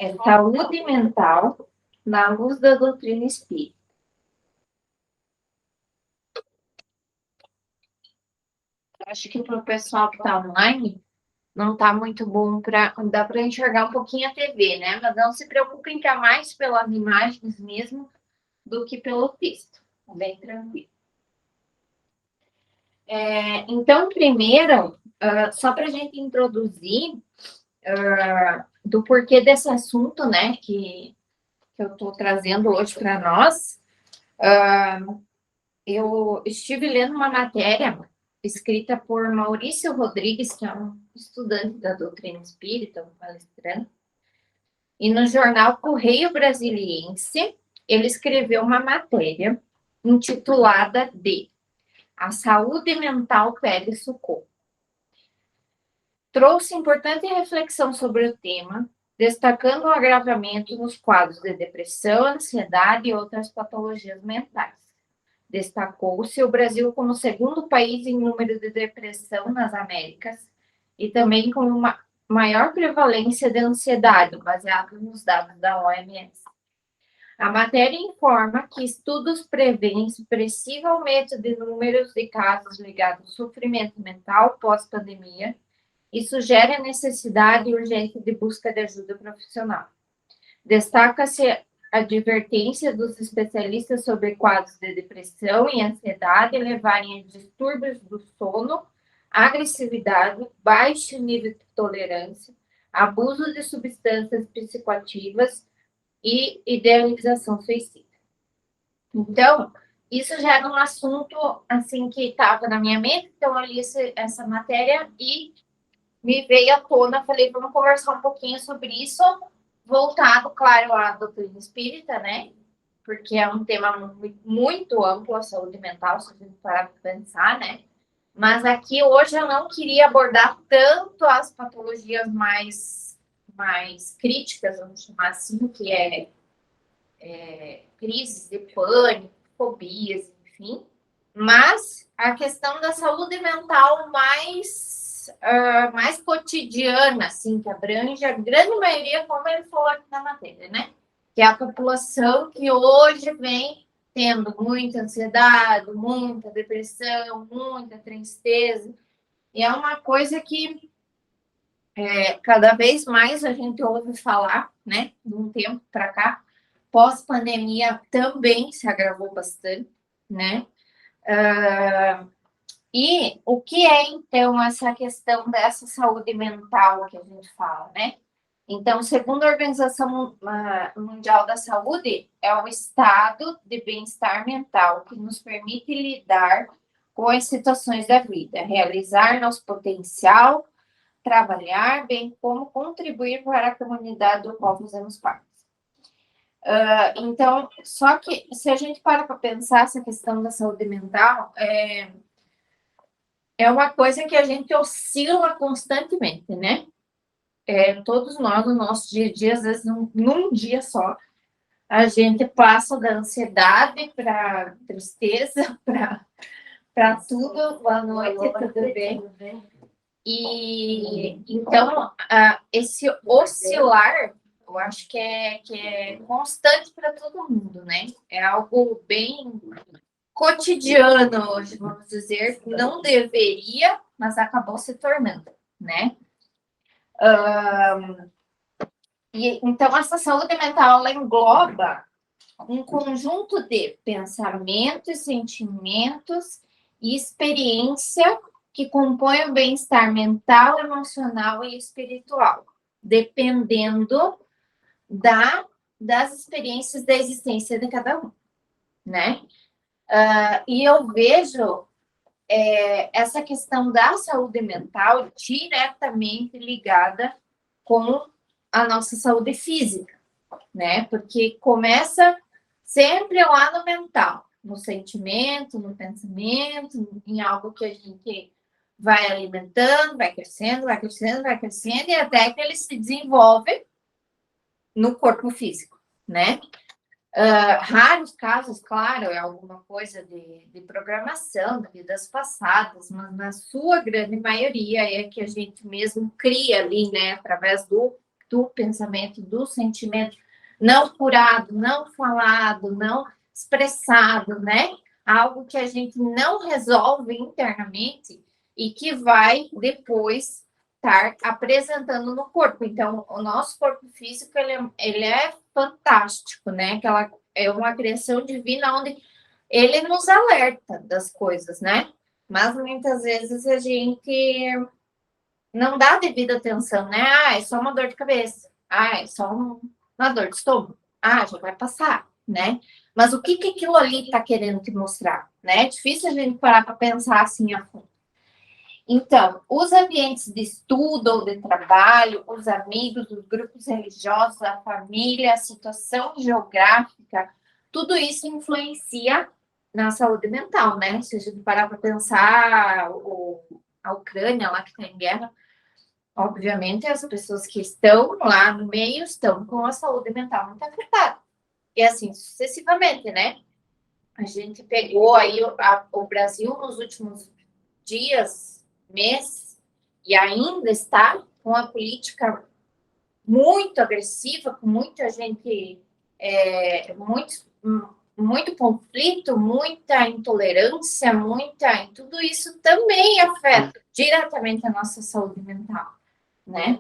é saúde mental na luz da doutrina espírita. Acho que para o pessoal que está online, não está muito bom dá para enxergar um pouquinho a TV, né? Mas não se preocupem que é mais pelas imagens mesmo do que pelo texto. Bem tranquilo. Então, primeiro, só para a gente introduzir do porquê desse assunto, né, que eu estou trazendo hoje para nós, eu estive lendo uma matéria escrita por Maurício Rodrigues, que é um estudante da doutrina espírita, um palestrante, e no jornal Correio Brasiliense, ele escreveu uma matéria intitulada de A Saúde Mental pede socorro. Trouxe importante reflexão sobre o tema, destacando o agravamento nos quadros de depressão, ansiedade e outras patologias mentais. Destacou-se o Brasil como o segundo país em número de depressão nas Américas e também com uma maior prevalência de ansiedade, baseado nos dados da OMS. A matéria informa que estudos prevêem expressivo aumento de números de casos ligados ao sofrimento mental pós-pandemia e sugere a necessidade urgente de busca de ajuda profissional. Destaca-se a advertência dos especialistas sobre quadros de depressão e ansiedade levarem a distúrbios do sono, agressividade, baixo nível de tolerância, abuso de substâncias psicoativas e idealização suicida. Então, isso já era um assunto assim que estava na minha mente, então eu li essa matéria e me veio à tona, falei, vamos conversar um pouquinho sobre isso, voltado, claro, à doutrina espírita, né? Porque é um tema muito amplo, a saúde mental, se a gente parar para pensar, né? Mas aqui hoje eu não queria abordar tanto as patologias mais críticas, vamos chamar assim, que crises de pânico, fobias, enfim. Mas a questão da saúde mental mais cotidiana, assim, que abrange a grande maioria, como ele falou aqui na matéria, né? Que é a população que hoje vem tendo muita ansiedade, muita depressão, muita tristeza. E é uma coisa que cada vez mais a gente ouve falar, né? De um tempo para cá, pós-pandemia também se agravou bastante, né? E o que é, então, essa questão dessa saúde mental que a gente fala, né? Então, segundo a Organização Mundial da Saúde, é o estado de bem-estar mental que nos permite lidar com as situações da vida, realizar nosso potencial, trabalhar, bem como contribuir para a comunidade do qual fazemos parte. Então, só que se a gente para pensar essa questão da saúde mental, é uma coisa que a gente oscila constantemente, né? Todos nós, no nosso dia a dia, às vezes, num dia só, a gente passa da ansiedade para tristeza, para tudo. Boa noite, tudo bem? E então, esse oscilar, eu acho que é constante para todo mundo, né? É algo bem cotidiano hoje, vamos dizer, não deveria, mas acabou se tornando, né? Então, essa saúde mental, ela engloba um conjunto de pensamentos, sentimentos e experiência que compõem o bem-estar mental, emocional e espiritual, dependendo das experiências da existência de cada um, né? E eu vejo essa questão da saúde mental diretamente ligada com a nossa saúde física, né? Porque começa sempre lá no mental, no sentimento, no pensamento, em algo que a gente vai alimentando, vai crescendo, vai crescendo, vai crescendo, e até que ele se desenvolve no corpo físico, né? Raros casos, claro, é alguma coisa de programação, de vidas passadas, mas na sua grande maioria é que a gente mesmo cria ali, né, através do do pensamento, do sentimento não curado, não falado, não expressado, né? Algo que a gente não resolve internamente e que vai depois estar apresentando no corpo. Então, o nosso corpo físico, ele é fantástico, né? Aquela é uma criação divina onde ele nos alerta das coisas, né? Mas muitas vezes a gente não dá devida atenção, né? Ah, é só uma dor de cabeça. Ah, é só uma dor de estômago. Ah, já vai passar, né? Mas o que que aquilo ali está querendo te mostrar, né? É difícil a gente parar para pensar assim a fundo. Então, os ambientes de estudo ou de trabalho, os amigos, os grupos religiosos, a família, a situação geográfica, tudo isso influencia na saúde mental, né? Se a gente parar para pensar, a Ucrânia, lá que está em guerra, obviamente as pessoas que estão lá no meio estão com a saúde mental muito afetada. E assim sucessivamente, né? A gente pegou aí o Brasil nos últimos dias, meses, e ainda está com a política muito agressiva, com muita gente, muito conflito, muita intolerância, tudo isso também afeta diretamente a nossa saúde mental, né?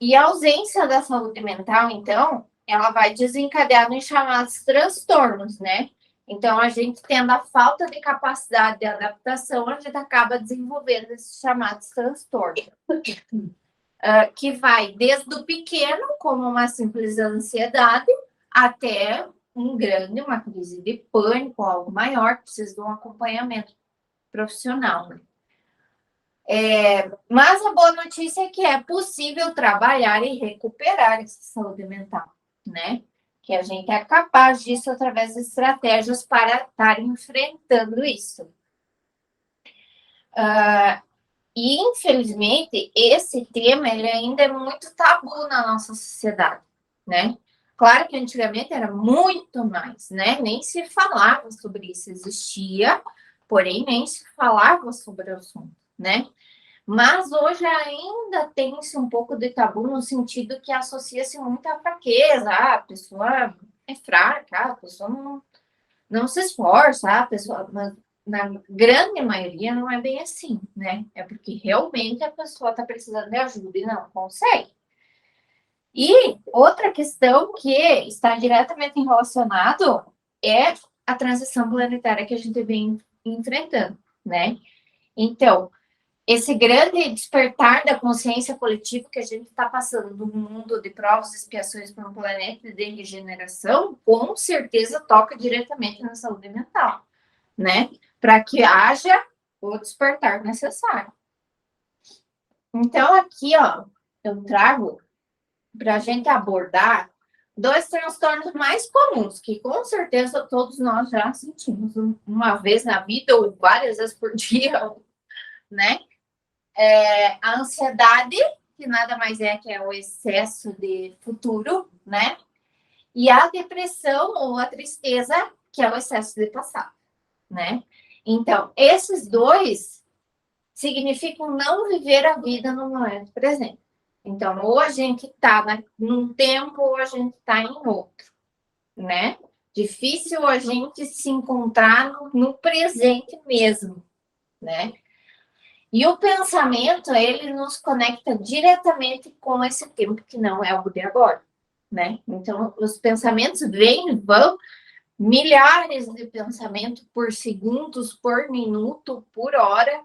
E a ausência da saúde mental, então, ela vai desencadear nos chamados transtornos, né? Então, a gente tendo a falta de capacidade de adaptação, a gente acaba desenvolvendo esses chamados transtornos. Que vai desde o pequeno, como uma simples ansiedade, até uma crise de pânico, algo maior, que precisa de um acompanhamento profissional, né? Mas a boa notícia é que é possível trabalhar e recuperar essa saúde mental, né? Que a gente é capaz disso através de estratégias para estar enfrentando isso. E, infelizmente, esse tema ele ainda é muito tabu na nossa sociedade, né? Claro que antigamente era muito mais, né? Nem se falava sobre isso, existia, porém nem se falava sobre o assunto, né? Mas hoje ainda tem-se um pouco de tabu no sentido que associa-se muito à fraqueza. Ah, a pessoa é fraca, a pessoa não se esforça, a pessoa... Mas na grande maioria não é bem assim, né? É porque realmente a pessoa está precisando de ajuda e não consegue. E outra questão que está diretamente relacionado é a transição planetária que a gente vem enfrentando, né? Então, esse grande despertar da consciência coletiva que a gente está passando do mundo de provas e expiações para um planeta de regeneração, com certeza toca diretamente na saúde mental, né? Para que haja o despertar necessário. Então, aqui, ó, eu trago para a gente abordar 2 transtornos mais comuns, que com certeza todos nós já sentimos uma vez na vida ou várias vezes por dia, né? A ansiedade, que nada mais é que é o excesso de futuro, né? E a depressão ou a tristeza, que é o excesso de passado, né? Então, esses dois significam não viver a vida no momento presente. Então, ou a gente está num tempo ou a gente está em outro, né? Difícil a gente se encontrar no presente mesmo, né? E o pensamento, ele nos conecta diretamente com esse tempo que não é o de agora, né? Então, os pensamentos vêm e vão, milhares de pensamentos por segundos, por minuto, por hora,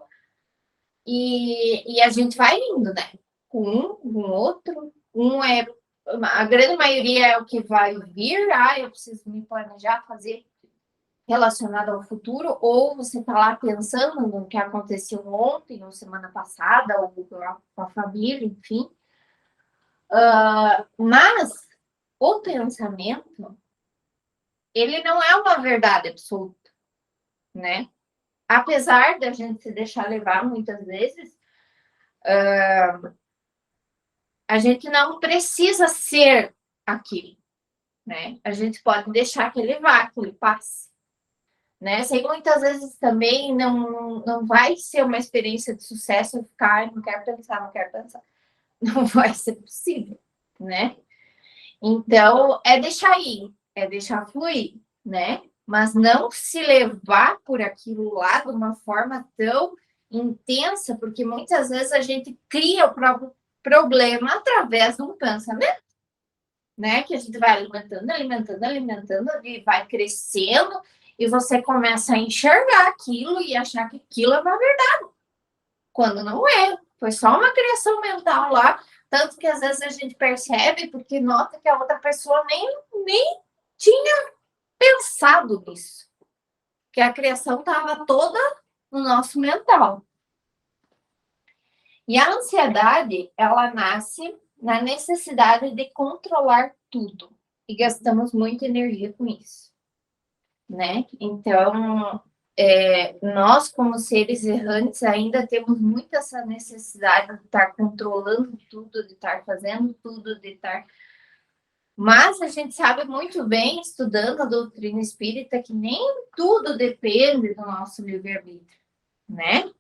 e a gente vai indo, né? Com outro, a grande maioria é o que vai vir, eu preciso me planejar, fazer relacionado ao futuro, ou você está lá pensando no que aconteceu ontem, ou semana passada, ou com a família, enfim. Mas o pensamento, ele não é uma verdade absoluta, né? Apesar da gente se deixar levar muitas vezes, a gente não precisa ser aquilo, né? A gente pode deixar que ele vá, que ele passe. Né? Sei que muitas vezes também não vai ser uma experiência de sucesso ficar, não quero pensar, não quero pensar. Não vai ser possível, né? Então, é deixar ir, é deixar fluir, né? Mas não se levar por aquilo lá de uma forma tão intensa, porque muitas vezes a gente cria o próprio problema através de um pensamento, né? Que a gente vai alimentando, alimentando, alimentando, e vai crescendo, e você começa a enxergar aquilo e achar que aquilo é uma verdade, quando não é. Foi só uma criação mental lá, tanto que às vezes a gente percebe porque nota que a outra pessoa nem tinha pensado nisso, que a criação estava toda no nosso mental. E a ansiedade, ela nasce na necessidade de controlar tudo. E gastamos muita energia com isso, né? Então, nós, como seres errantes, ainda temos muito essa necessidade de estar controlando tudo, de estar fazendo tudo, de estar. Mas a gente sabe muito bem, estudando a doutrina espírita, que nem tudo depende do nosso livre-arbítrio, né?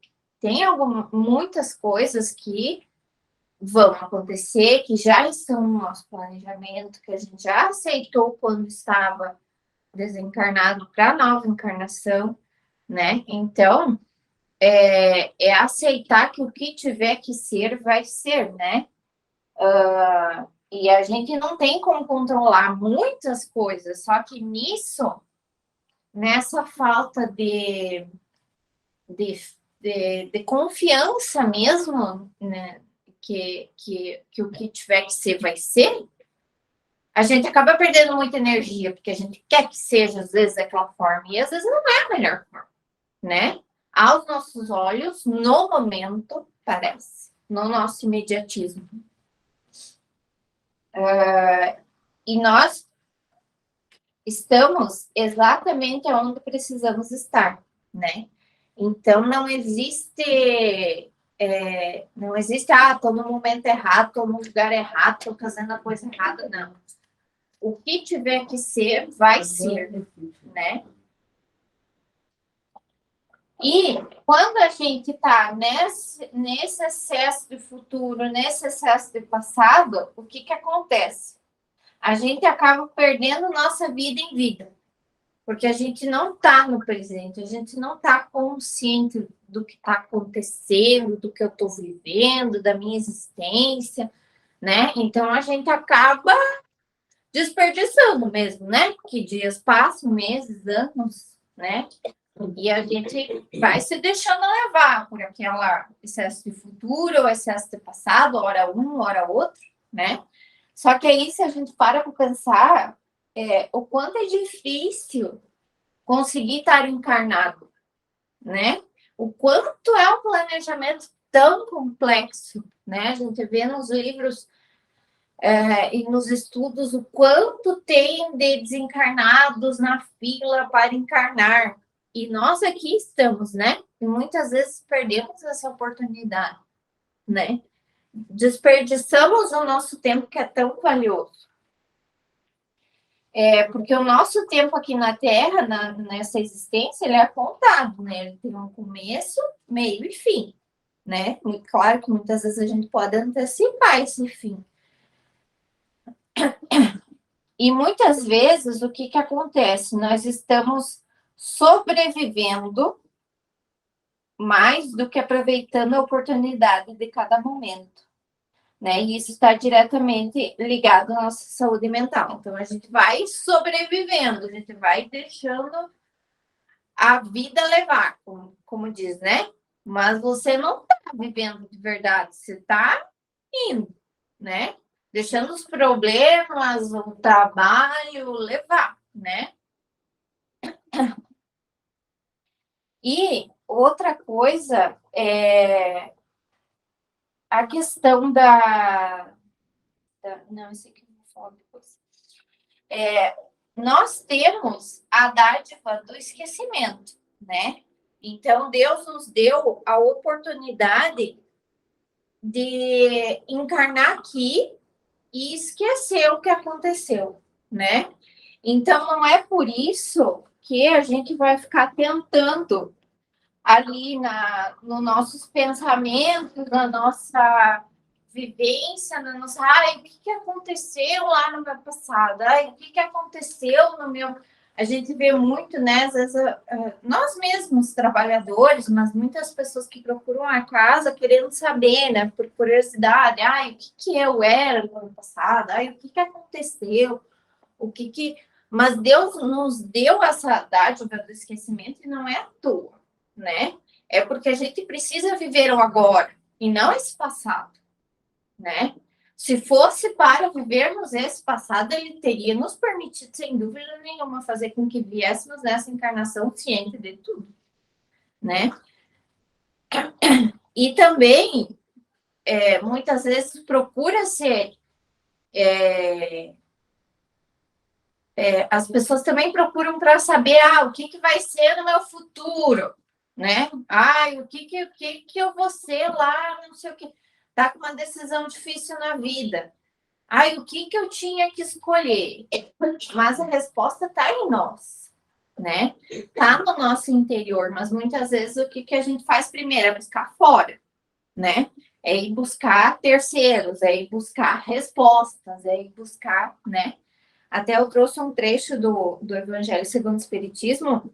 Tem muitas coisas que vão acontecer, que já estão no nosso planejamento, que a gente já aceitou quando estava desencarnado para a nova encarnação, né? Então, é aceitar que o que tiver que ser, vai ser, né? E a gente não tem como controlar muitas coisas, só que nisso, nessa falta de, de confiança mesmo, né? Que o que tiver que ser, vai ser, a gente acaba perdendo muita energia, porque a gente quer que seja, às vezes, daquela forma, e às vezes não é a melhor forma, né? Aos nossos olhos, no momento, parece, no nosso imediatismo. E nós estamos exatamente onde precisamos estar, né? Então, não existe, estou no momento errado, estou no lugar errado, estou fazendo a coisa errada, não. O que tiver que ser, vai ser, né? E quando a gente está nesse excesso de futuro, nesse excesso de passado, o que acontece? A gente acaba perdendo nossa vida em vida, porque a gente não está no presente, a gente não está consciente do que está acontecendo, do que eu estou vivendo, da minha existência, né? Então a gente acaba desperdiçando mesmo, né? Que dias passam, meses, anos, né? E a gente vai se deixando levar por aquela excesso de futuro, ou excesso de passado, hora um, hora outro, né? Só que aí, se a gente para pensar, o quanto é difícil conseguir estar encarnado, né? O quanto é um planejamento tão complexo, né? A gente vê nos livros e nos estudos o quanto tem de desencarnados na fila para encarnar. E nós aqui estamos, né? E muitas vezes perdemos essa oportunidade, né? Desperdiçamos o nosso tempo que é tão valioso. Porque o nosso tempo aqui na Terra, nessa existência, ele é contado, né? Ele tem um começo, meio e fim, né? Muito claro que muitas vezes a gente pode antecipar esse fim. E muitas vezes o que acontece? Nós estamos sobrevivendo mais do que aproveitando a oportunidade de cada momento, né? E isso está diretamente ligado à nossa saúde mental. Então a gente vai sobrevivendo, a gente vai deixando a vida levar, como diz, né? Mas você não está vivendo de verdade, você está indo, né? Deixando os problemas, o trabalho levar, né? E outra coisa é a questão não, isso aqui eu vou falar depois. Nós temos a dádiva do esquecimento, né? Então, Deus nos deu a oportunidade de encarnar aqui e esquecer o que aconteceu, né? Então, não é por isso que a gente vai ficar tentando ali nos nossos pensamentos, na nossa vivência, na nossa... Ai, o que aconteceu lá no meu passado? Ai, o que aconteceu no meu... A gente vê muito, né? Às vezes, nós mesmos, trabalhadores, mas muitas pessoas que procuram a casa querendo saber, né? Por curiosidade. Ai, o que eu era no ano passado? Ai, o que aconteceu? Mas Deus nos deu essa dádiva do esquecimento e não é à toa, né? É porque a gente precisa viver o agora e não esse passado, né? Se fosse para vivermos esse passado, ele teria nos permitido, sem dúvida nenhuma, fazer com que viéssemos nessa encarnação ciente de tudo, né? E também, muitas vezes, procura-se... as pessoas também procuram para saber o que vai ser no meu futuro, né? O que eu vou ser lá, não sei o que. Tá com uma decisão difícil na vida. O que eu tinha que escolher? Mas a resposta está em nós, né? Tá no nosso interior, mas muitas vezes o que a gente faz primeiro é buscar fora, né? É ir buscar terceiros, é ir buscar respostas, é ir buscar, né? Até eu trouxe um trecho do Evangelho segundo o Espiritismo,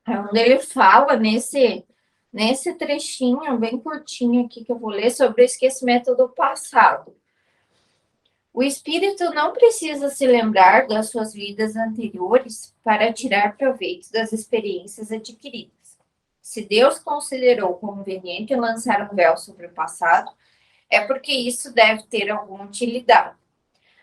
onde ele fala nesse trechinho, bem curtinho aqui, que eu vou ler, sobre o esquecimento do passado. O espírito não precisa se lembrar das suas vidas anteriores para tirar proveito das experiências adquiridas. Se Deus considerou conveniente lançar um véu sobre o passado, é porque isso deve ter alguma utilidade.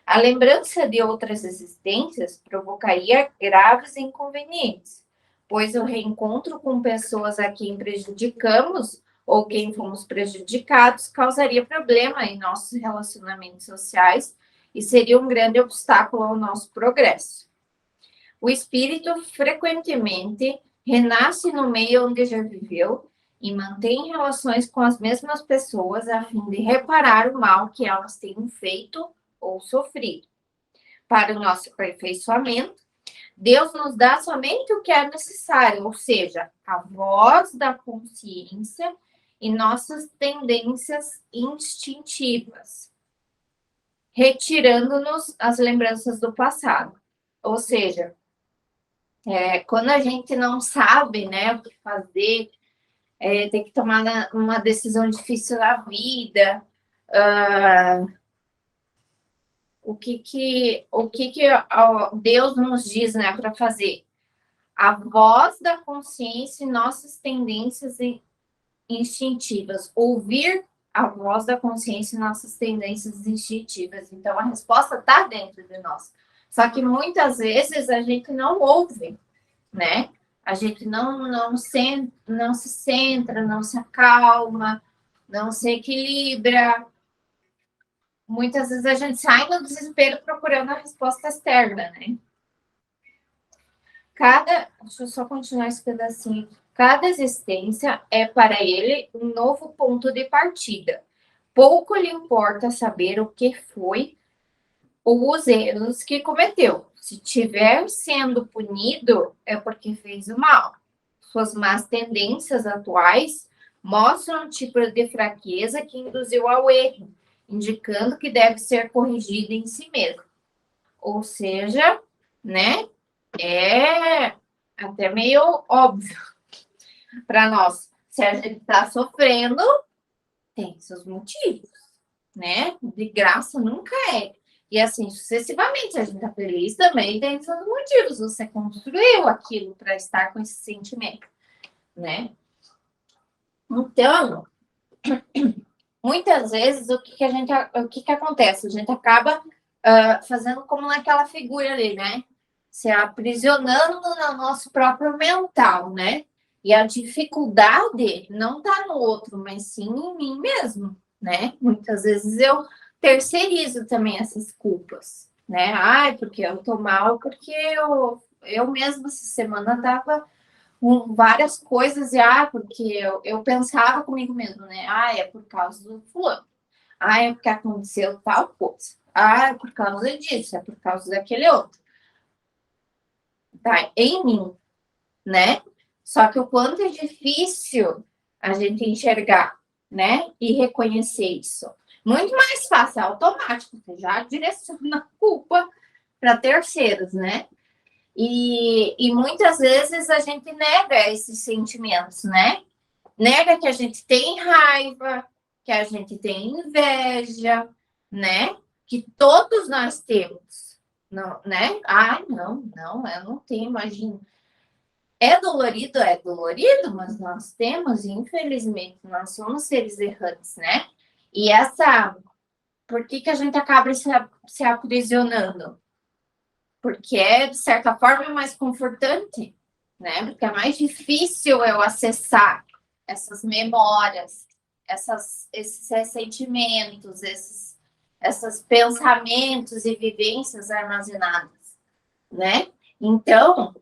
A lembrança de outras existências provocaria graves inconvenientes, pois o reencontro com pessoas a quem prejudicamos ou quem fomos prejudicados causaria problema em nossos relacionamentos sociais e seria um grande obstáculo ao nosso progresso. O espírito frequentemente renasce no meio onde já viveu e mantém relações com as mesmas pessoas a fim de reparar o mal que elas tenham feito ou sofrido. Para o nosso aperfeiçoamento, Deus nos dá somente o que é necessário, ou seja, a voz da consciência e nossas tendências instintivas, retirando-nos as lembranças do passado. Ou seja, quando a gente não sabe, né, o que fazer, tem que tomar uma decisão difícil na vida, o que Deus nos diz, né, para fazer? A voz da consciência e nossas tendências instintivas. Ouvir a voz da consciência e nossas tendências instintivas. Então, a resposta está dentro de nós. Só que muitas vezes a gente não ouve, né? A gente não se centra, não se acalma, não se equilibra. Muitas vezes a gente sai no desespero procurando a resposta externa, né? Deixa eu só continuar esse pedacinho. Cada existência é para ele um novo ponto de partida. Pouco lhe importa saber o que foi ou os erros que cometeu. Se estiver sendo punido, é porque fez o mal. Suas más tendências atuais mostram um tipo de fraqueza que induziu ao erro, indicando que deve ser corrigido em si mesmo. Ou seja, né, é até meio óbvio para nós. Se a gente está sofrendo, tem seus motivos, né? De graça nunca é. E assim, sucessivamente, se a gente está feliz também tem seus motivos. Você construiu aquilo para estar com esse sentimento, né? Então, muitas vezes, o que acontece? A gente acaba fazendo como naquela figura ali, né? Se aprisionando no nosso próprio mental, né? E a dificuldade não está no outro, mas sim em mim mesmo, né? Muitas vezes eu terceirizo também essas culpas, né? Porque eu tô mal, porque eu mesma essa semana tava com várias coisas, porque eu pensava comigo mesmo, né? É por causa do fulano. É porque aconteceu tal coisa. É por causa disso, é por causa daquele outro. Tá em mim, né? Só que o quanto é difícil a gente enxergar, né? E reconhecer isso. Muito mais fácil, é automático, você já direciona a culpa para terceiros, né? E muitas vezes a gente nega esses sentimentos, né? Nega que a gente tem raiva, que a gente tem inveja, né? Que todos nós temos, não, né? Ai, não, eu não tenho, imagina. É dolorido, mas nós temos, infelizmente, nós somos seres errantes, né? E por que a gente acaba se aprisionando? Porque é, de certa forma, mais confortante, né? Porque é mais difícil eu acessar essas memórias, esses ressentimentos, esses pensamentos e vivências armazenadas, né? Então,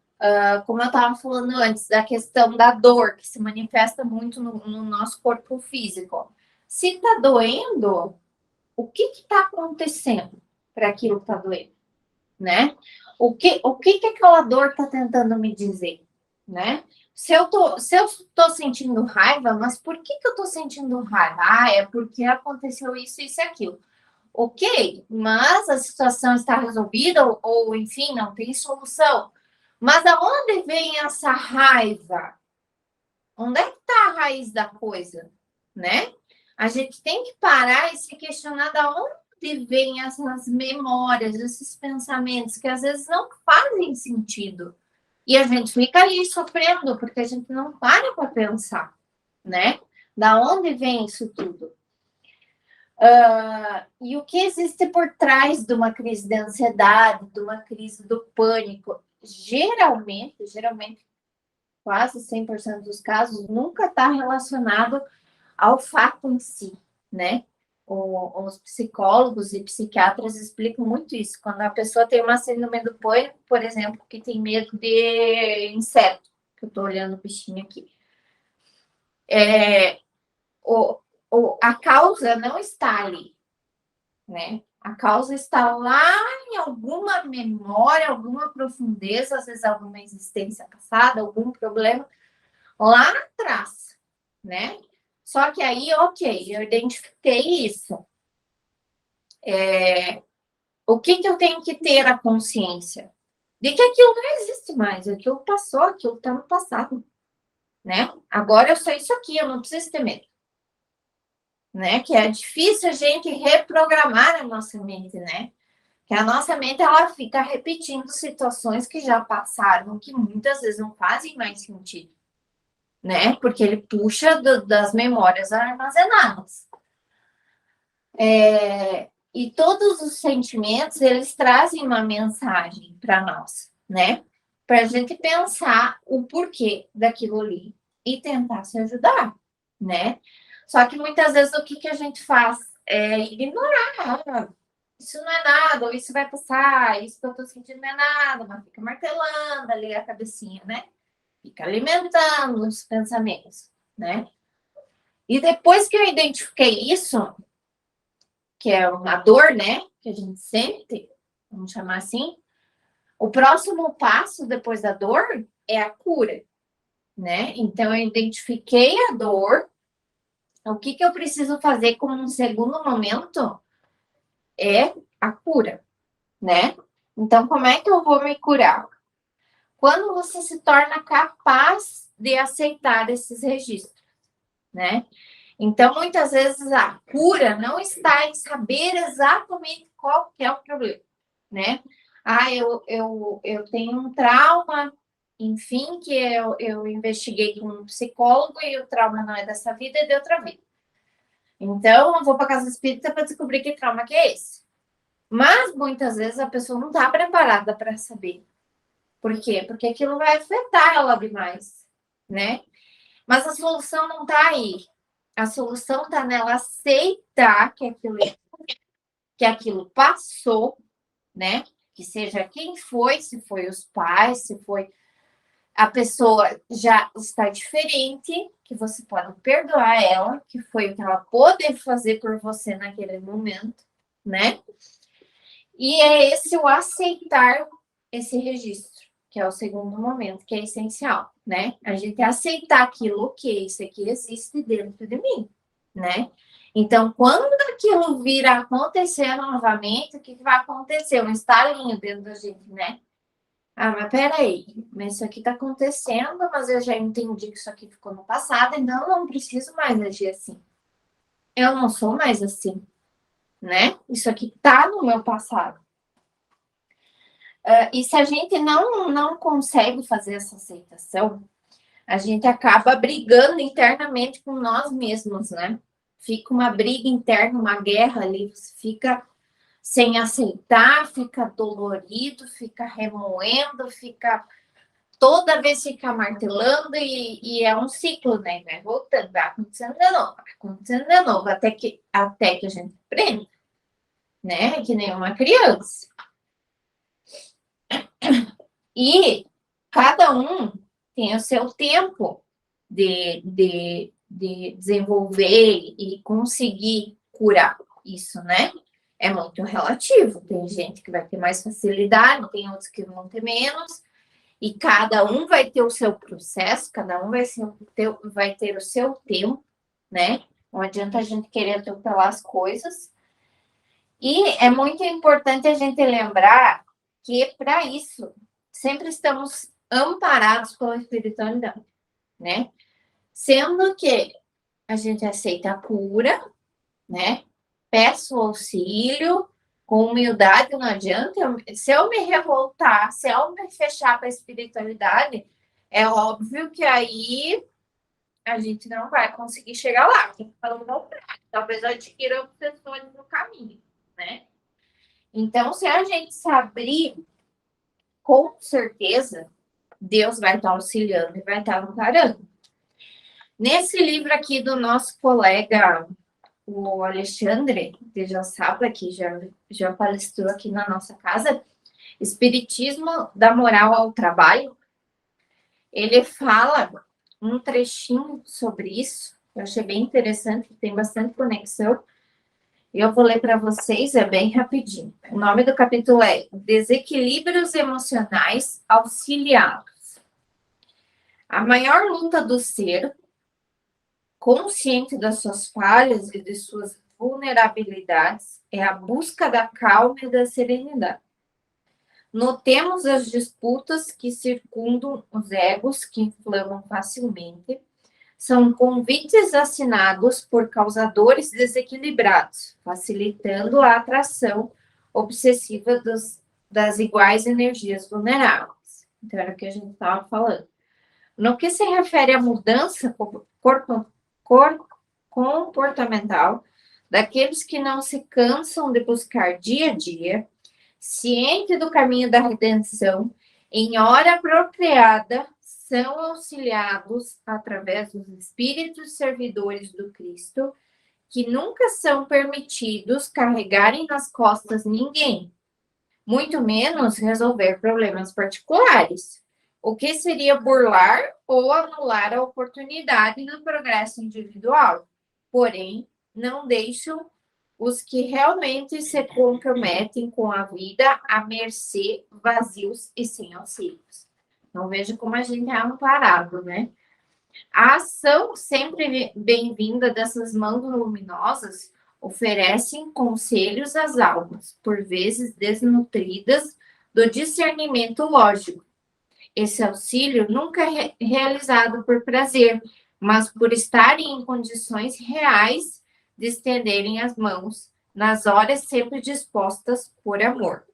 como eu estava falando antes, da questão da dor, que se manifesta muito no nosso corpo físico. Se está doendo, o que está acontecendo para aquilo que está doendo, né? O que aquela dor está tentando me dizer, né? Se eu tô sentindo raiva, mas por que eu tô sentindo raiva? Ah, é porque aconteceu isso, isso e aquilo. Ok, mas a situação está resolvida, ou enfim, não tem solução. Mas aonde vem essa raiva? Onde é que está a raiz da coisa, né? A gente tem que parar e se questionar da onde vêm essas memórias, esses pensamentos que às vezes não fazem sentido. E a gente fica ali sofrendo porque a gente não para pensar, né? Da onde vem isso tudo? E o que existe por trás de uma crise de ansiedade, de uma crise do pânico? Geralmente, quase 100% dos casos, nunca está relacionado ao fato em si, né? Os psicólogos e psiquiatras explicam muito isso. Quando a pessoa tem uma síndrome do pânico, por exemplo, que tem medo de inseto, que eu estou olhando o bichinho aqui, a causa não está ali, né? A causa está lá em alguma memória, alguma profundeza, às vezes alguma existência passada, algum problema lá atrás, né? Só que aí, ok, eu identifiquei isso. O que eu tenho que ter a consciência? De que aquilo não existe mais, aquilo passou, aquilo está no passado, né? Agora eu sou isso aqui, eu não preciso ter medo, né? Que é difícil a gente reprogramar a nossa mente, né? Que a nossa mente, ela fica repetindo situações que já passaram, que muitas vezes não fazem mais sentido, né? Porque ele puxa das memórias armazenadas. E todos os sentimentos, eles trazem uma mensagem para nós, né? Para a gente pensar o porquê daquilo ali e tentar se ajudar, né? Só que muitas vezes o que a gente faz é ignorar. Isso não é nada, ou isso vai passar, isso que eu tô sentindo não é nada, mas fica martelando ali a cabecinha, né? Fica alimentando os pensamentos, né? E depois que eu identifiquei isso, que é uma dor, né? Que a gente sente, vamos chamar assim. O próximo passo depois da dor é a cura, né? Então, eu identifiquei a dor. O que eu preciso fazer como um segundo momento é a cura, né? Então, como é que eu vou me curar? Quando você se torna capaz de aceitar esses registros, né? Então, muitas vezes a cura não está em saber exatamente qual que é o problema, né? Ah, eu tenho um trauma, enfim, que eu investiguei com um psicólogo e o trauma não é dessa vida, é de outra vida. Então, eu vou para casa espírita para descobrir que trauma que é esse. Mas, muitas vezes, a pessoa não está preparada para saber. Por quê? Porque aquilo vai afetar ela demais, né? Mas a solução não está aí. A solução está nela aceitar que aquilo passou, né? Que seja quem foi, se foi os pais, se foi a pessoa já está diferente, que você pode perdoar ela, que foi o que ela pôde fazer por você naquele momento, né? E é esse o aceitar esse registro, que é o segundo momento, que é essencial, né? A gente aceitar aquilo, ok, isso aqui existe dentro de mim, né? Então, quando aquilo vir a acontecer novamente, o que vai acontecer? Um estalinho dentro da gente, né? Ah, mas peraí, mas isso aqui tá acontecendo, mas eu já entendi que isso aqui ficou no passado, então eu não preciso mais agir assim. Eu não sou mais assim, né? Isso aqui tá no meu passado. E se a gente não consegue fazer essa aceitação, a gente acaba brigando internamente com nós mesmos, né? Fica uma briga interna, uma guerra ali, você fica sem aceitar, fica dolorido, fica remoendo, fica toda vez fica martelando e é um ciclo, né? Vai voltando, vai acontecendo de novo, vai acontecendo de novo, até que a gente aprenda, né? É que nem uma criança. E cada um tem o seu tempo de desenvolver e conseguir curar isso, né? É muito relativo. Tem gente que vai ter mais facilidade, tem outros que vão ter menos, e cada um vai ter o seu processo, cada um vai ter o seu tempo, né? Não adianta a gente querer atropelar as coisas. E é muito importante a gente lembrar que, para isso, sempre estamos amparados pela espiritualidade, né? Sendo que a gente aceita a cura, né? Peço auxílio, com humildade, não adianta. Se eu me revoltar, se eu me fechar para a espiritualidade, é óbvio que aí a gente não vai conseguir chegar lá. Falando não, talvez eu adquira obsessões no caminho, né? Então, se a gente se abrir, com certeza, Deus vai estar auxiliando e vai estar amparando. Nesse livro aqui do nosso colega, o Alexandre de Jossapa, que já palestrou aqui na nossa casa, Espiritismo da Moral ao Trabalho, ele fala um trechinho sobre isso, eu achei bem interessante, tem bastante conexão, e eu vou ler para vocês, é bem rapidinho. O nome do capítulo é Desequilíbrios Emocionais Auxiliados. A maior luta do ser, consciente das suas falhas e de suas vulnerabilidades, é a busca da calma e da serenidade. Notemos as disputas que circundam os egos que inflamam facilmente. São convites assinados por causadores desequilibrados, facilitando a atração obsessiva das iguais energias vulneráveis. Então, era o que a gente estava falando. No que se refere à mudança comportamental daqueles que não se cansam de buscar dia a dia, ciente do caminho da redenção, em hora apropriada, são auxiliados através dos espíritos servidores do Cristo, que nunca são permitidos carregarem nas costas ninguém, muito menos resolver problemas particulares, o que seria burlar ou anular a oportunidade do progresso individual. Porém, não deixam os que realmente se comprometem com a vida à mercê, vazios e sem auxílios. Então, veja como a gente é amparado, né? A ação sempre bem-vinda dessas mãos luminosas oferecem conselhos às almas, por vezes desnutridas do discernimento lógico. Esse auxílio nunca é realizado por prazer, mas por estarem em condições reais de estenderem as mãos, nas horas sempre dispostas por amor.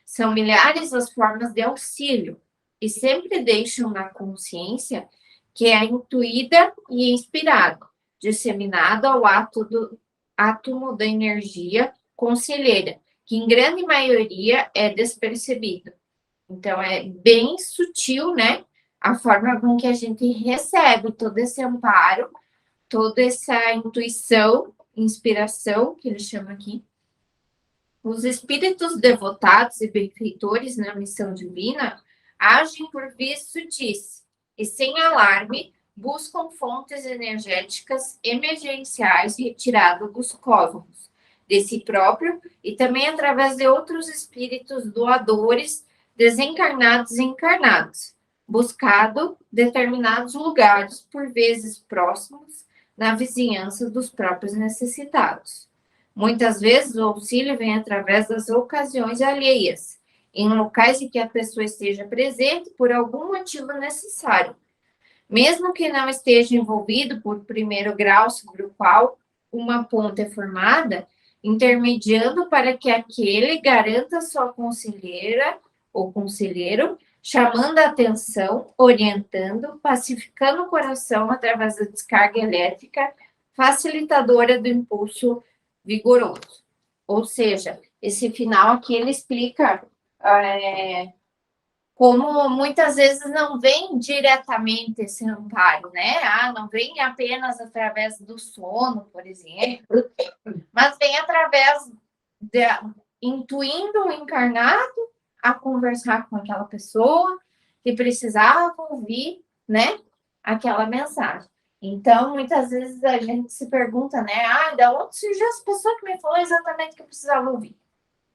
São milhares as formas de auxílio, e sempre deixam na consciência que é intuída e inspirada, disseminada ao átomo da energia conselheira, que em grande maioria é despercebido. Então, é bem sutil, né? A forma com que a gente recebe todo esse amparo, toda essa intuição, inspiração, que ele chama aqui. Os espíritos devotados e benfeitores na missão divina agem por vias sutis e, sem alarme, buscam fontes energéticas emergenciais retiradas dos cosmos, de si próprio e também através de outros espíritos doadores desencarnados e encarnados, buscado determinados lugares, por vezes próximos, na vizinhança dos próprios necessitados. Muitas vezes o auxílio vem através das ocasiões alheias, em locais em que a pessoa esteja presente por algum motivo necessário, mesmo que não esteja envolvido por primeiro grau sobre o qual uma ponte é formada, intermediando para que aquele garanta sua conselheira ou conselheiro, chamando a atenção, orientando, pacificando o coração através da descarga elétrica, facilitadora do impulso vigoroso. Ou seja, esse final aqui ele explica como muitas vezes não vem diretamente esse amparo, né? Não vem apenas através do sono, por exemplo, mas vem através de intuindo o encarnado a conversar com aquela pessoa que precisava ouvir, né? Aquela mensagem. Então, muitas vezes a gente se pergunta, né? Da onde surgiu essa pessoa que me falou exatamente o que eu precisava ouvir,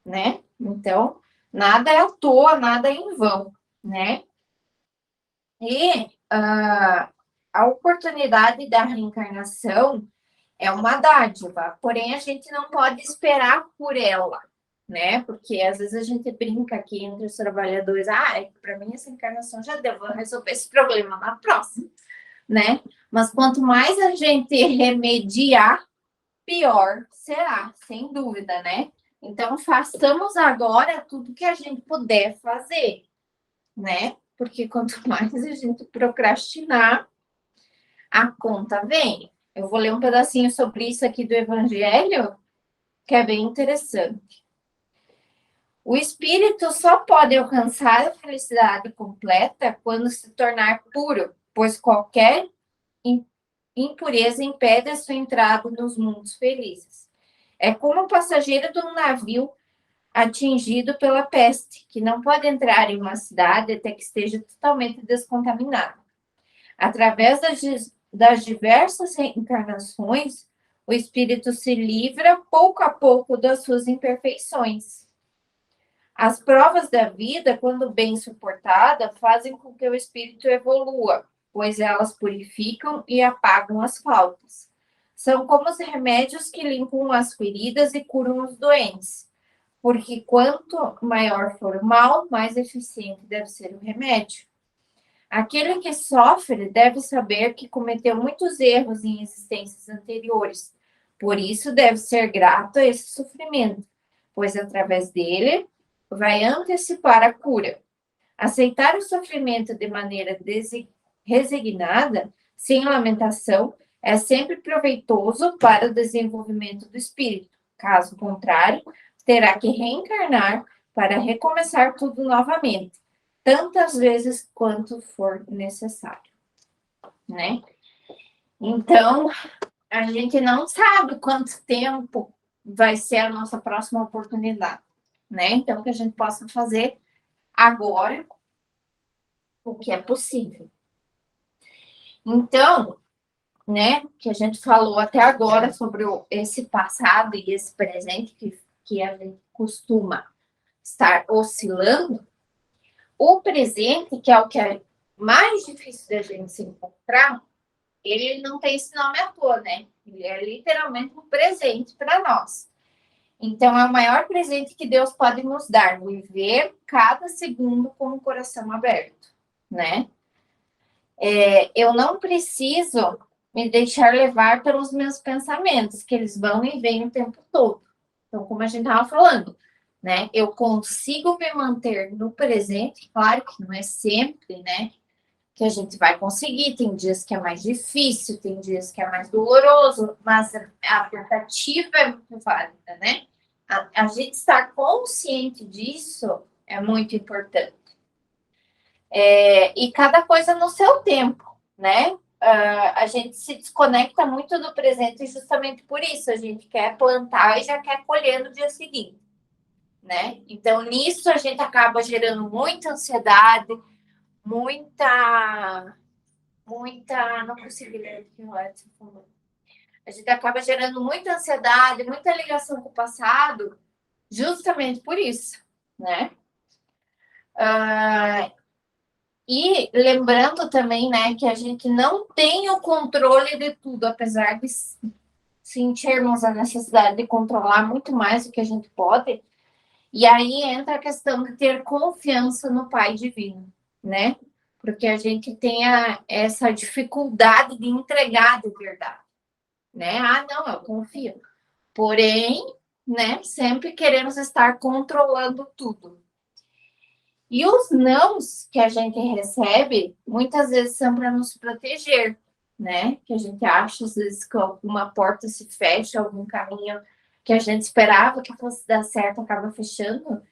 né? Então, nada é à toa, nada é em vão, né? E a oportunidade da reencarnação é uma dádiva, porém a gente não pode esperar por ela, né? Porque às vezes a gente brinca aqui entre os trabalhadores, para mim essa encarnação já deu, vou resolver esse problema na próxima, né? Mas quanto mais a gente remediar, pior será, sem dúvida, né? Então, façamos agora tudo que a gente puder fazer, né? Porque quanto mais a gente procrastinar, a conta vem. Eu vou ler um pedacinho sobre isso aqui do Evangelho, que é bem interessante. O espírito só pode alcançar a felicidade completa quando se tornar puro, pois qualquer impureza impede a sua entrada nos mundos felizes. É como o passageiro de um navio atingido pela peste, que não pode entrar em uma cidade até que esteja totalmente descontaminado. Através das diversas reencarnações, o espírito se livra pouco a pouco das suas imperfeições. As provas da vida, quando bem suportadas, fazem com que o espírito evolua, pois elas purificam e apagam as faltas. São como os remédios que limpam as feridas e curam os doentes, porque quanto maior for o mal, mais eficiente deve ser o remédio. Aquele que sofre deve saber que cometeu muitos erros em existências anteriores, por isso deve ser grato a esse sofrimento, pois através dele vai antecipar a cura. Aceitar o sofrimento de maneira resignada, sem lamentação, é sempre proveitoso para o desenvolvimento do espírito. Caso contrário, terá que reencarnar para recomeçar tudo novamente, tantas vezes quanto for necessário, né? Então, a gente não sabe quanto tempo vai ser a nossa próxima oportunidade, né? Então, que a gente possa fazer agora o que é possível. Então, né, que a gente falou até agora sobre esse passado e esse presente que a gente costuma estar oscilando, o presente, que é o que é mais difícil da gente se encontrar, ele não tem esse nome à toa, né? Ele é literalmente um presente para nós. Então, é o maior presente que Deus pode nos dar, viver cada segundo com o coração aberto, né? Eu não preciso me deixar levar pelos meus pensamentos, que eles vão e vêm o tempo todo. Então, como a gente estava falando, né? Eu consigo me manter no presente, claro que não é sempre, né? Que a gente vai conseguir. Tem dias que é mais difícil, tem dias que é mais doloroso, mas a tentativa é muito válida, né? A gente estar consciente disso é muito importante. E cada coisa no seu tempo, né? A gente se desconecta muito do presente justamente por isso. A gente quer plantar e já quer colher no dia seguinte, né? Então, nisso a gente acaba gerando muita ansiedade, muita, não consegui ler o que o Edson falou. A gente acaba gerando muita ansiedade, muita ligação com o passado, justamente por isso, né? E lembrando também, né, que a gente não tem o controle de tudo, apesar de sentirmos a necessidade de controlar muito mais do que a gente pode. E aí entra a questão de ter confiança no Pai Divino, né? Porque a gente tem essa dificuldade de entregar de verdade, né? Ah, não, eu confio. Porém, né, sempre queremos estar controlando tudo. E os nãos que a gente recebe, muitas vezes são para nos proteger, né? Que a gente acha, às vezes, que alguma porta se fecha, algum caminho que a gente esperava que fosse dar certo acaba fechando.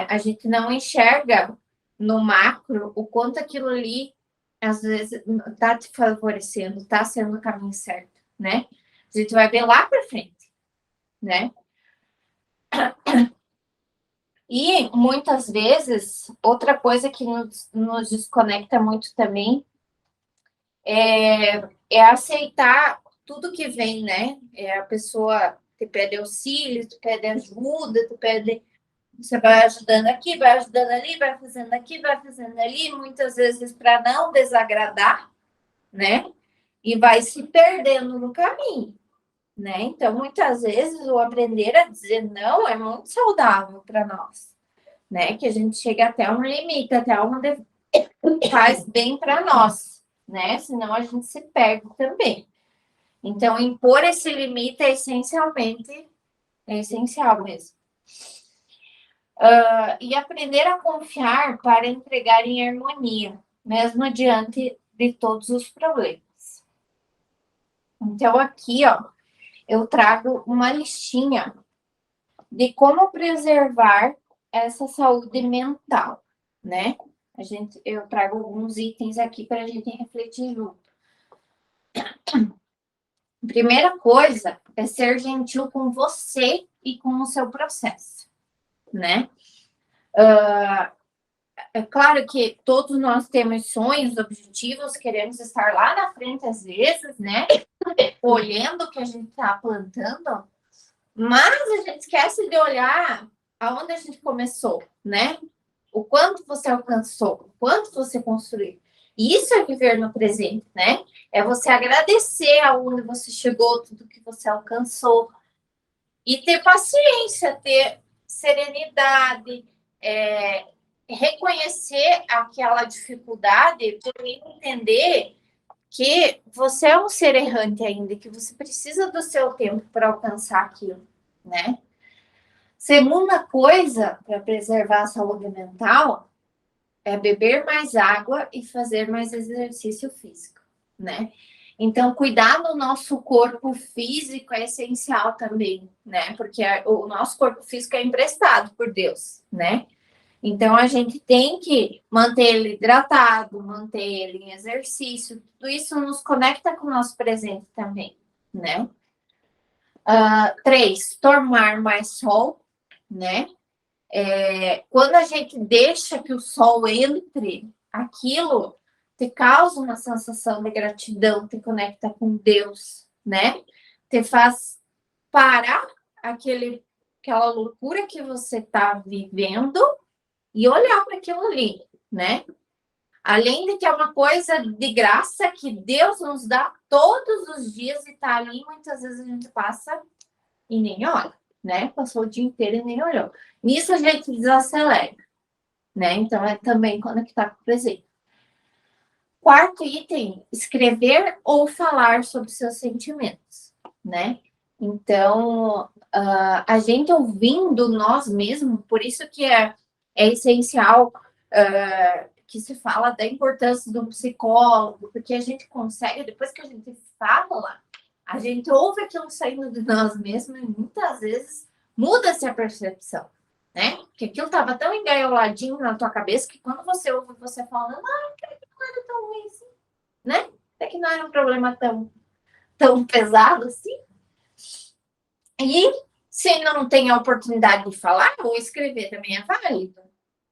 A gente não enxerga no macro o quanto aquilo ali, às vezes, está te favorecendo, está sendo o caminho certo, né? A gente vai ver lá para frente, né? E muitas vezes, outra coisa que nos desconecta muito também é aceitar tudo que vem, né? A pessoa te pede auxílio, te pede ajuda, te pede. Você vai ajudando aqui, vai ajudando ali, vai fazendo aqui, vai fazendo ali, muitas vezes para não desagradar, né? E vai se perdendo no caminho, né? Então, muitas vezes, o aprender a dizer não é muito saudável para nós, né? Que a gente chega até um limite, até onde faz bem para nós, né? Senão a gente se perde também. Então, impor esse limite é essencial mesmo. E aprender a confiar para entregar em harmonia, mesmo diante de todos os problemas. Então, aqui, ó, eu trago uma listinha de como preservar essa saúde mental, né? Eu trago alguns itens aqui para a gente refletir junto. Primeira coisa é ser gentil com você e com o seu processo, né? É claro que todos nós temos sonhos, objetivos, queremos estar lá na frente às vezes, né? Olhando o que a gente está plantando, mas a gente esquece de olhar aonde a gente começou, né? O quanto você alcançou, o quanto você construiu. Isso é viver no presente, né? É você agradecer aonde você chegou, tudo que você alcançou. E ter paciência, ter serenidade, reconhecer aquela dificuldade, porém entender que você é um ser errante ainda, que você precisa do seu tempo para alcançar aquilo, né? Segunda coisa para preservar a saúde mental é beber mais água e fazer mais exercício físico, né? Então, cuidar do nosso corpo físico é essencial também, né? Porque o nosso corpo físico é emprestado por Deus, né? Então, a gente tem que manter ele hidratado, manter ele em exercício. Tudo isso nos conecta com o nosso presente também, né? 3, tomar mais sol, né? Quando a gente deixa que o sol entre, aquilo te causa uma sensação de gratidão, te conecta com Deus, né? Te faz parar aquela loucura que você está vivendo e olhar para aquilo ali, né? Além de que é uma coisa de graça que Deus nos dá todos os dias e está ali, muitas vezes a gente passa e nem olha, né? Passou o dia inteiro e nem olhou. Nisso a gente desacelera, né? Então é também conectar com o presente. Quarto item, escrever ou falar sobre seus sentimentos, né? Então, a gente ouvindo nós mesmos, por isso que é essencial que se fala da importância do psicólogo, porque a gente consegue, depois que a gente fala, a gente ouve aquilo saindo de nós mesmos e muitas vezes muda-se a percepção, né? Porque aquilo estava tão engaioladinho na tua cabeça que quando você ouve você falando, não era tão ruim assim, né? Até que não era um problema tão pesado assim. E se não tem a oportunidade de falar, ou escrever também é válido,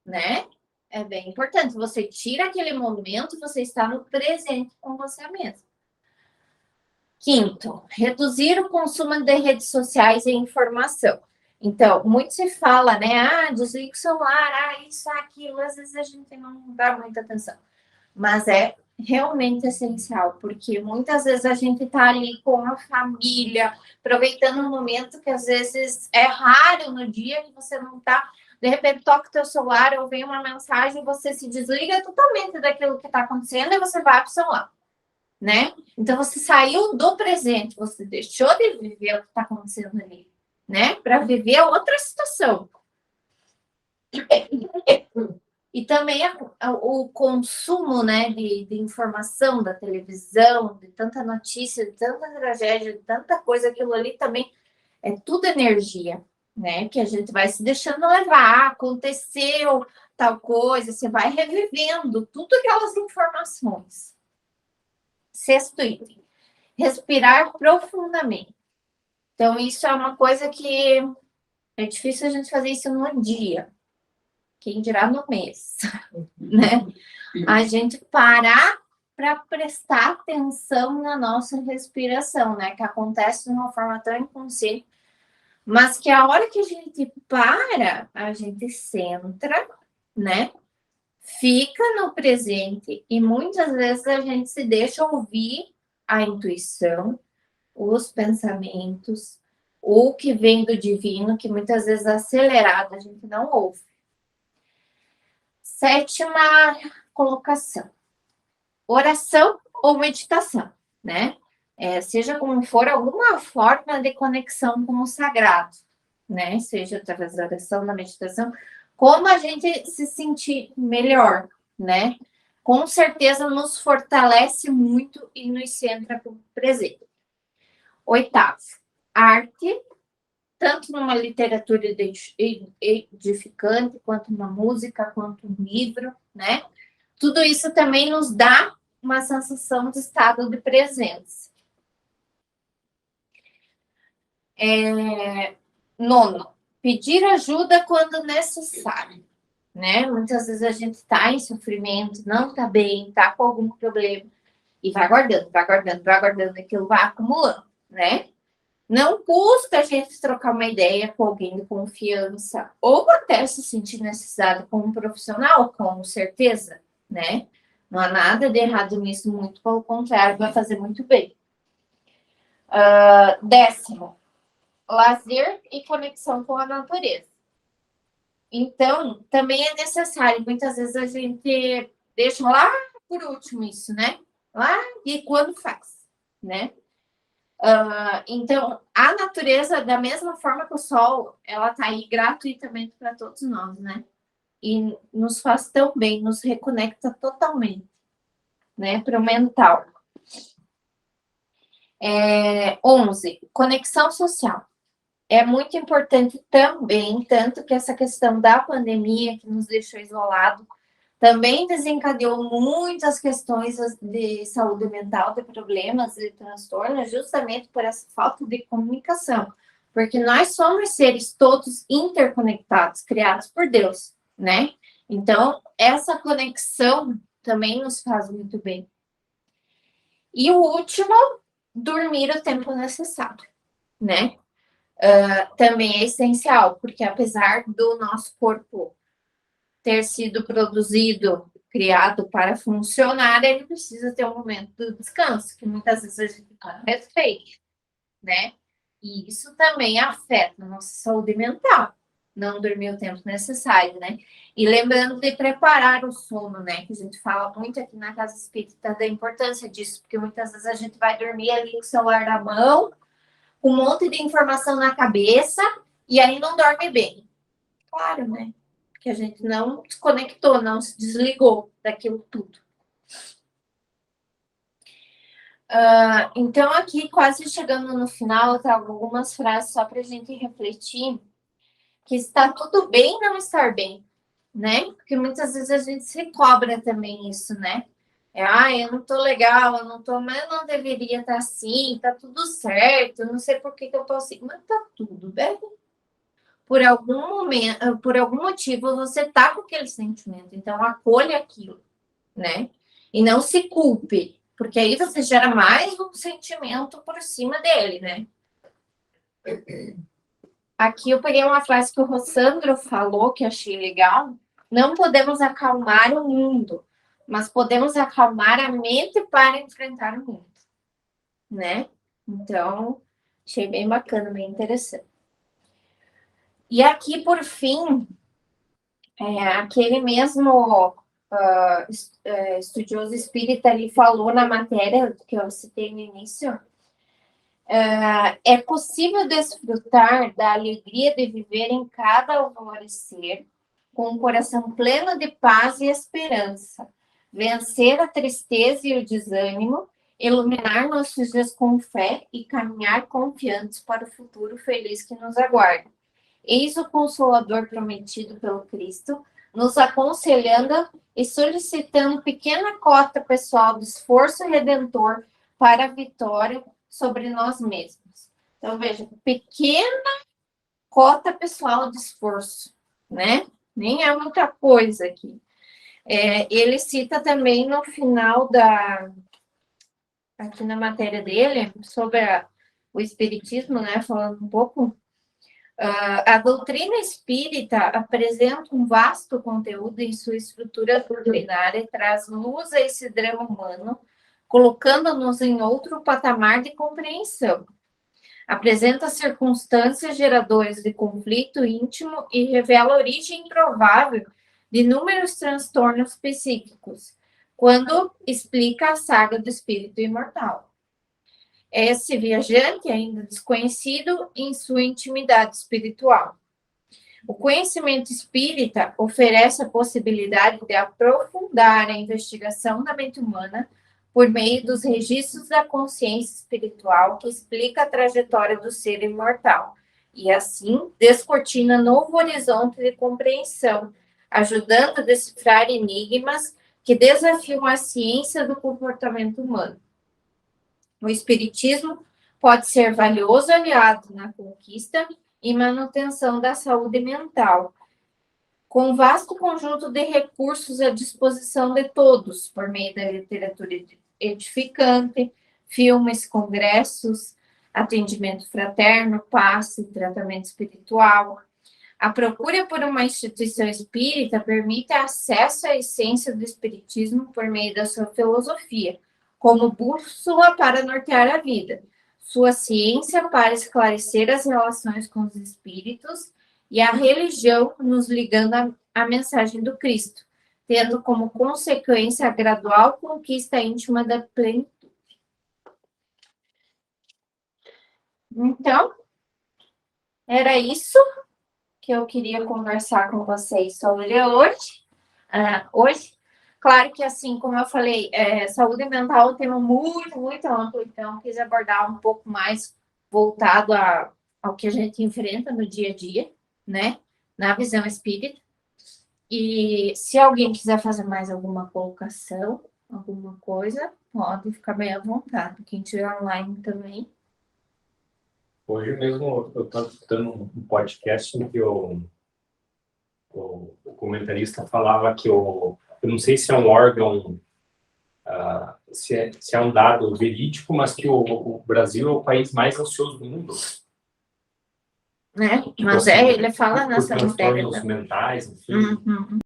né? É bem importante. Você tira aquele momento, você está no presente com você mesmo. Quinto, reduzir o consumo de redes sociais e informação. Então, muito se fala, né? Ah, desliga o celular, ah, isso, aquilo. Às vezes a gente não dá muita atenção. Mas é realmente essencial, porque muitas vezes a gente está ali com a família, aproveitando um momento que às vezes é raro no dia que você não está, de repente toca o teu celular ou vem uma mensagem, você se desliga totalmente daquilo que está acontecendo e você vai para o celular, né? Então você saiu do presente, você deixou de viver o que está acontecendo ali, né? Para viver outra situação. E também o consumo, né, de informação da televisão, de tanta notícia, de tanta tragédia, de tanta coisa, aquilo ali também é tudo energia, né? Que a gente vai se deixando levar, aconteceu tal coisa, você vai revivendo tudo aquelas informações. Sexto item, respirar profundamente. Então, isso é uma coisa que é difícil a gente fazer isso no dia, quem dirá no mês, né? A gente parar para prestar atenção na nossa respiração, né? Que acontece de uma forma tão inconsciente, mas que a hora que a gente para, a gente centra, né? Fica no presente e muitas vezes a gente se deixa ouvir a intuição, os pensamentos, o que vem do divino, que muitas vezes acelerado a gente não ouve. Sétima colocação. Oração ou meditação, né? Seja como for, alguma forma de conexão com o sagrado, né? Seja através da oração, da meditação, como a gente se sentir melhor, né? Com certeza nos fortalece muito e nos centra para o presente. Oitavo, arte, tanto numa literatura edificante, quanto uma música, quanto um livro, né? Tudo isso também nos dá uma sensação de estado de presença. Nono, pedir ajuda quando necessário, né? Muitas vezes a gente está em sofrimento, não está bem, está com algum problema e vai guardando, vai guardando, vai guardando, aquilo vai acumulando, né? Não custa a gente trocar uma ideia com alguém de confiança ou até se sentir necessidade com um profissional, com certeza, né? Não há nada de errado nisso, muito pelo contrário, vai fazer muito bem. Décimo, lazer e conexão com a natureza. Então, também é necessário, muitas vezes a gente deixa lá por último isso, né? Lá e quando faz, né? Então, a natureza, da mesma forma que o sol, ela está aí gratuitamente para todos nós, né? E nos faz tão bem, nos reconecta totalmente, né? Para o mental. 11, conexão social. É muito importante também, tanto que essa questão da pandemia que nos deixou isolados, também desencadeou muitas questões de saúde mental, de problemas, de transtornos, justamente por essa falta de comunicação. Porque nós somos seres todos interconectados, criados por Deus, né? Então, essa conexão também nos faz muito bem. E o último, dormir o tempo necessário, né? Também é essencial, porque apesar do nosso corpo ter sido produzido, criado para funcionar, ele precisa ter um momento de descanso, que muitas vezes a gente não respeita, né? E isso também afeta a nossa saúde mental, não dormir o tempo necessário, né? E lembrando de preparar o sono, né? Que a gente fala muito aqui na Casa Espírita da importância disso, porque muitas vezes a gente vai dormir ali com o celular na mão, com um monte de informação na cabeça, e aí não dorme bem. Claro, né? Que a gente não se conectou, não se desligou daquilo tudo. Então, aqui, quase chegando no final, eu trago algumas frases só para a gente refletir que está tudo bem não estar bem, né? Porque muitas vezes a gente se cobra também isso, né? Eu não tô legal, eu não tô, mas eu não deveria estar assim, tá tudo certo, eu não sei por que eu tô assim, mas tá tudo bem. Por algum momento, por algum motivo, você tá com aquele sentimento, então acolha aquilo, né? E não se culpe, porque aí você gera mais um sentimento por cima dele, né? Aqui eu peguei uma frase que o Rossandro falou, que eu achei legal. Não podemos acalmar o mundo, mas podemos acalmar a mente para enfrentar o mundo, né? Então, achei bem bacana, bem interessante. E aqui, por fim, aquele mesmo estudioso espírita ali falou na matéria que eu citei no início, é possível desfrutar da alegria de viver em cada alvorecer com um coração pleno de paz e esperança, vencer a tristeza e o desânimo, iluminar nossos dias com fé e caminhar confiantes para o futuro feliz que nos aguarda. Eis o Consolador prometido pelo Cristo, nos aconselhando e solicitando pequena cota pessoal de esforço redentor para a vitória sobre nós mesmos. Então, veja, pequena cota pessoal de esforço, né? Nem é muita coisa aqui. Ele cita também no final aqui na matéria dele, sobre o Espiritismo, né? Falando um pouco. A doutrina espírita apresenta um vasto conteúdo em sua estrutura doutrinária e traz luz a esse drama humano, colocando-nos em outro patamar de compreensão. Apresenta circunstâncias geradoras de conflito íntimo e revela a origem improvável de inúmeros transtornos psíquicos, quando explica a saga do espírito imortal. Esse viajante ainda desconhecido em sua intimidade espiritual. O conhecimento espírita oferece a possibilidade de aprofundar a investigação da mente humana por meio dos registros da consciência espiritual que explica a trajetória do ser imortal e, assim, descortina novo horizonte de compreensão, ajudando a decifrar enigmas que desafiam a ciência do comportamento humano. O espiritismo pode ser valioso aliado na conquista e manutenção da saúde mental, com um vasto conjunto de recursos à disposição de todos, por meio da literatura edificante, filmes, congressos, atendimento fraterno, passe, tratamento espiritual. A procura por uma instituição espírita permite acesso à essência do espiritismo por meio da sua filosofia, como bússola para nortear a vida, sua ciência para esclarecer as relações com os espíritos e a religião nos ligando à mensagem do Cristo, tendo como consequência a gradual conquista íntima da plenitude. Então, era isso que eu queria conversar com vocês sobre hoje. Claro que, assim, como eu falei, saúde mental é um tema muito, muito amplo, então quis abordar um pouco mais voltado ao que a gente enfrenta no dia a dia, né, na visão espírita. E se alguém quiser fazer mais alguma colocação, alguma coisa, pode ficar bem à vontade. Quem estiver online também. Hoje mesmo eu estava escutando um podcast em que o comentarista falava que eu não sei se é um órgão, se é um dado verídico, mas que o Brasil é o país mais ansioso do mundo. Né? Mas assim, ele fala nessa matéria. Transtornos mentais, enfim. Uhum.